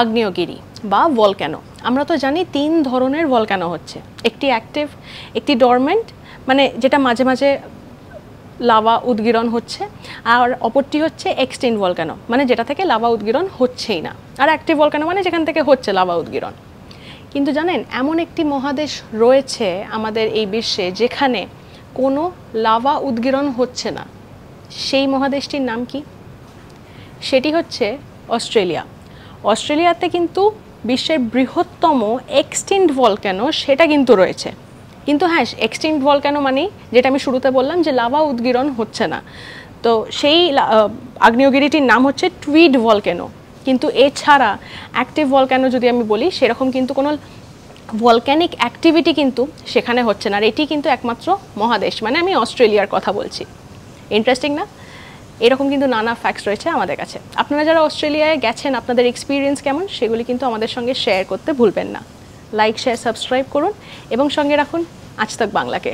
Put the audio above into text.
আগ্নেয়গিরি বা ভলক্যানো। আমরা তো জানি 3 ধরনের ভলক্যানো হচ্ছে, একটি অ্যাক্টিভ, একটি ডরমেন্ট মানে যেটা মাঝে মাঝে লাভা উদ্গীরণ হচ্ছে, আর অপরটি হচ্ছে এক্সটিংক্ট ভলক্যানো মানে যেটা থেকে লাভা উদ্গীরণ হচ্ছেই না, আর অ্যাক্টিভ ভলক্যানো মানে যেখান থেকে হচ্ছে লাভা উদ্গীরণ। কিন্তু জানেন এমন একটি মহাদেশ রয়েছে আমাদের এই বিশ্বে যেখানে কোনো লাভা উদ্গীরণ হচ্ছে না। সেই মহাদেশটির নাম কি? সেটি হচ্ছে অস্ট্রেলিয়া। অস্ট্রেলিয়াতে কিন্তু বিশ্বের বৃহত্তম এক্সটিংক্ট ভলক্যানো সেটা কিন্তু রয়েছে। কিন্তু হ্যাঁ, এক্সটিংক্ট ভলক্যানো মানে যেটা আমি শুরুতে বললাম যে লাভা উদ্গীরণ হচ্ছে না, তো সেই আগ্নেয়গিরিটির নাম হচ্ছে টুইড ভলক্যানো। কিন্তু এছাড়া অ্যাক্টিভ ভলক্যানো যদি আমি বলি সেরকম কিন্তু কোনো ভলক্যানিক অ্যাক্টিভিটি কিন্তু সেখানে হচ্ছে না, আর এটি কিন্তু একমাত্র মহাদেশ, মানে আমি অস্ট্রেলিয়ার কথা বলছি। ইন্টারেস্টিং না? এরকম কিন্তু নানা ফ্যাক্টস রয়েছে আমাদের কাছে। আপনারা যারা অস্ট্রেলিয়ায় গেছেন আপনাদের এক্সপিরিয়েন্স কেমন সেগুলি কিন্তু আমাদের সঙ্গে শেয়ার করতে ভুলবেন না। লাইক, শেয়ার, সাবস্ক্রাইব করুন এবং সঙ্গে রাখুন আজ তাক বাংলাকে।